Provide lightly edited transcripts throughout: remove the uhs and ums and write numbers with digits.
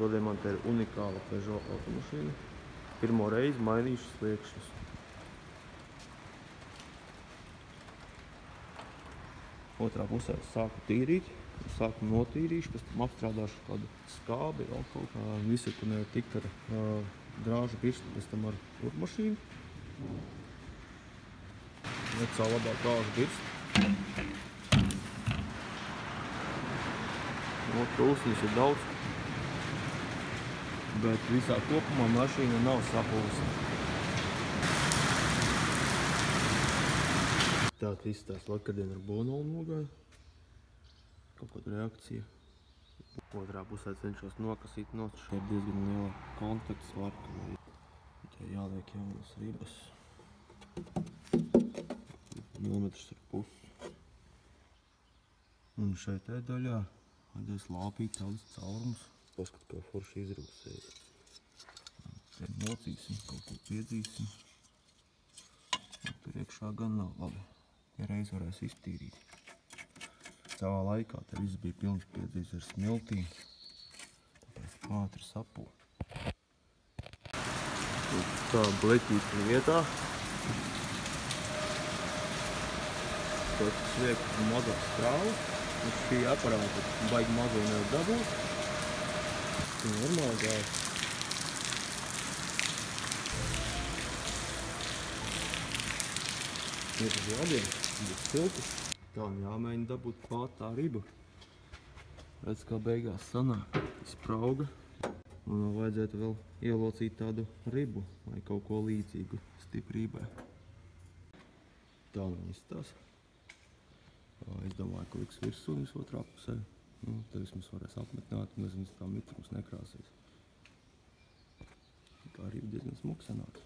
Šodien man te ir unikāla Peugeot automašīna. Pirmo reizi mainīšu sliekšņus. Otrā pusē sāku tīrīt, sāku notīrīšu, pēc tam apstrādāšu kādu skābi, vēl kaut kā. Visur, kur nevar tikt ar drāžu pirkstu, pēc tam ar turpmašīnu. Necā labāk drāžu pirkstu. No trūsnis ir daudz, bet visā kopumā mašīna nav sapūsa. Tātad izstāst vakardien ar Bonolu nogāju. Kaut kāda reakcija. Otrā pusē cenšos nokasīt nost. Šeit ir diezgan liela kontakta svarka. Te jāliek jaunas ribas. Milimetrs ar pusi. Un šeit daļā vajadzēs lāpīt tādus caurumus. Paskat, kā forši izrūsēja. Te mocīsim, kaut ko piedzīsim. Tur iekšā gan nav labi. Ja reiz varēs iztīrīt. Savā laikā te viss bija pilns piedzīs ar smiltīm. Tāpēc ātri sapū. Tā bleķīt vietā. Tas liek mazā strāvu. Un šī aparāta baigi mazo nevar dabūt. Tas ir normāli gājas. Ir uz labiem, ir silti. Tā un jāmēģina dabūt klāt tā riba. Redz, kā beigās sanāk. Sprauga. Un vēl vajadzētu vēl ielocīt tādu ribu vai kaut ko līdzīgu stiprībai. Tā viņi izstāsta. Es domāju, ka liks virsūnis otrā pusē. Tad vismaz varēs apmetināt, un nezinu, tā mitrums nekrāsīs. Tā arī diezgan smuki sanāk.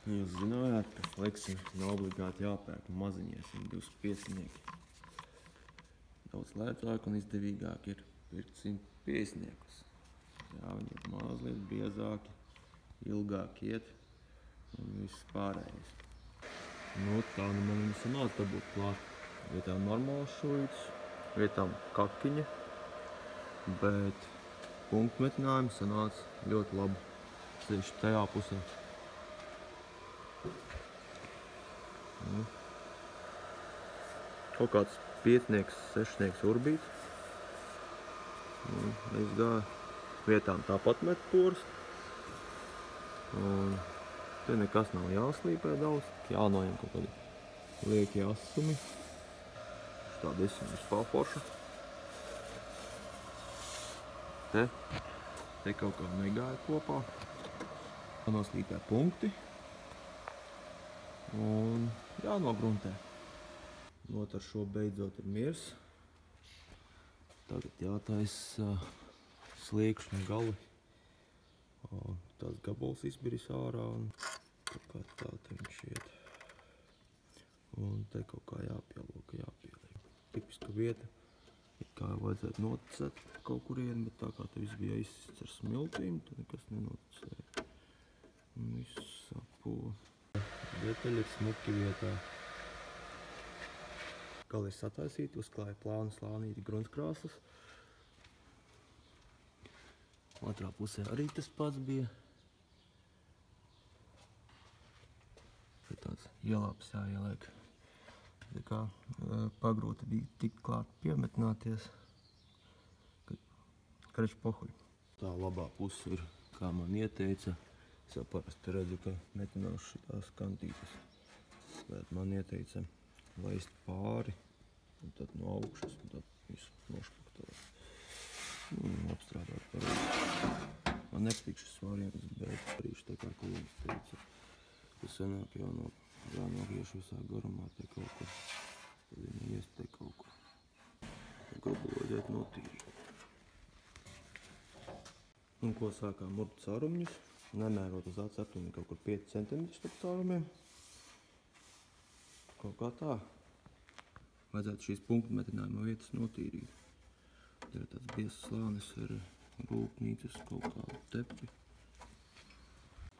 Jūs zinājāt, ka fleksim nav obligāti jāpērk maziņie 125-nieki. Daudz lētāk un izdevīgāk ir pirkt 150-niekus. Jā, viņi ir mazliet biezāki, ilgāk iet un viss pārējais. Tā nu man viņa sanāca dabūt klāt. Vietām normāls šūītis, vietām kakiņa, bet punktmetinājumi sanāca ļoti labi. Tieši tajā pusē. Kaut kāds 5-nieks, 6-nieks urbīts. Es gāju vietām tāpat met poras. Un te nekas nav jāslīpē daudz, jānoņem kaut kādi lieki asumi. Tāda esmu vispār forša. Te kaut kā negāja kopā. Jānoslīpē punkti. Un jānogruntē. Ar šo beidzot ir miers. Tagad jātaisa sliekšņa gali. Tās gabals izbiris ārā un kaut kā tā te viņš iet. Un te kaut kā jāpielūka, jāpieliek. Tipiska vieta, kā vajadzētu noticēt kaut kurieni, bet tā kā te viss bija izsists ar smiltīm, tad nekas nenoticēja. Un viss sapū. Detaļa ir smuki vietā. Gali ir sataisīti, uzklāja plānu slānīti gruntskrāsas. Otrā pusē arī tas pats bija. Tāds ielāps jāieliek. Tā kā pagrūti bija tik klāt piemetināties, ka kreč pohuļ. Tā labā puse ir, kā man ieteica. Es jau parasti redzu, ka metināšu šitās kantītes. Bet man ieteica laist pāri, un tad no augšas, un tad visu nošpaktāt. Apstrādāt pareizi. Man nepatīk šis variants, bet darīšu tā kā kolēģis teica. Tas sanāk jānogriež visā garumā te kaut ko. Tad viņa iest te kaut ko. Tā gabalu vajadzētu notīrīt. Un ko sākām murdu caurumiņus. Nemērot uz acu aptuveni kaut kur 5 cm starp caurumiem. Kaut kā tā. Vajadzētu šīs punktmetinājuma vietas notīrīt. Te ir tāds biezs slānis ar rūpnīcas kaut kādu tepi.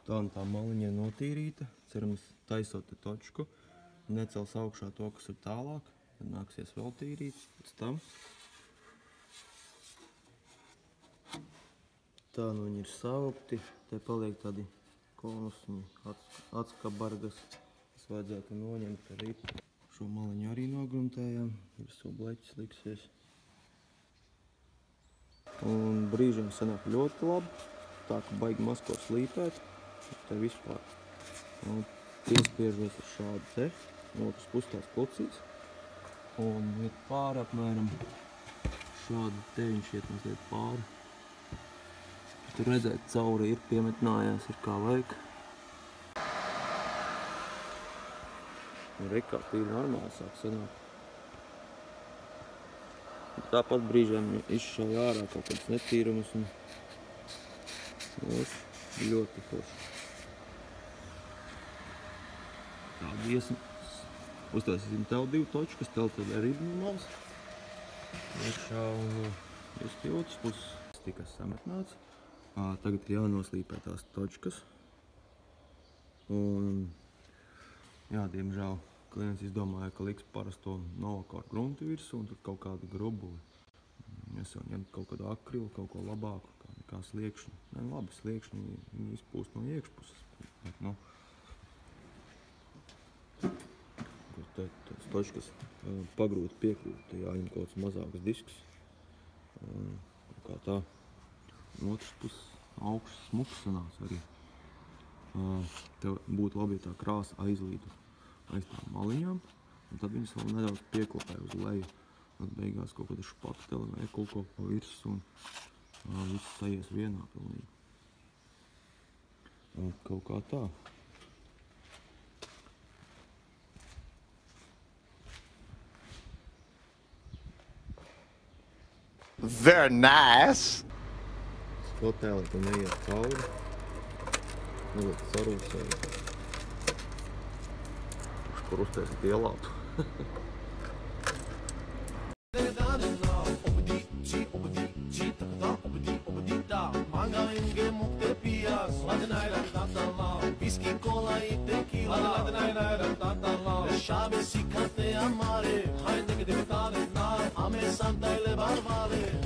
Tā un tā maliņa notīrīta. Cerams, taisot te točku. Necels augšā to, kas ir tālāk. Tad nāksies vēl tīrīt pēc tam. Tā nu viņi ir saupti, te paliek tādi konusņi, atskabargas, kas vajadzētu noņemt ar ripu. Šo maliņu arī nogruntējām, virsū bleķis liksies. Un brīžiem sanāk ļoti labi, tā ka baigi maz ko slīpēt, te vispār. Un piespiežos ar šādu te, no otras puses tās klucīs. Un iet pāri apmēram šādu te viņš iet mazliet pāri. Tur redzēt, cauri ir piemetinājās, ir kā vajag. Un rekā tīri normāli sāk sanāk. Tāpat brīžiem izšauj ārā kaut kāds netīrumus un ļoti forši. Tādu uztaisīsim tev 2 točkas, tev tad arī normāls. Iekšā un jūs pie otras puses tika sametnāts. Tagad ir jānoslīpē tās točkas. Un, jā, diemžēl klients izdomāja, ka liks parasto Novakor grunti virsū un tad kaut kādu grubuli. Es jau ņemtu kaut kādu akrilu, kaut ko labāku, kā sliekšņu. Nē, labi, sliekšņi viņi izpūst no iekšpuses. Bet, nu, tās točkas pagrūti piekrūt, te jāņem kaut kāds mazāks disks. Kā tā. No otras puses augsts smuks sanāca arī. Tev būtu labi, ja tā krāsa aizlītu aiz tām maliņām, un tad viņas vēl nedaudz pieklapēja uz leju. Tad beigās kaut kāda špaktele vai kaut pa virs un viss sajies vienā pilnīgi. Kaut kā tā. Very nice! Skotēlē tu neiet cauri. Nebūt sarūsēji. Kur uztaisīt ielātu. Shabesi kate amare, hay ne gidip tane na, ame santayle barvare.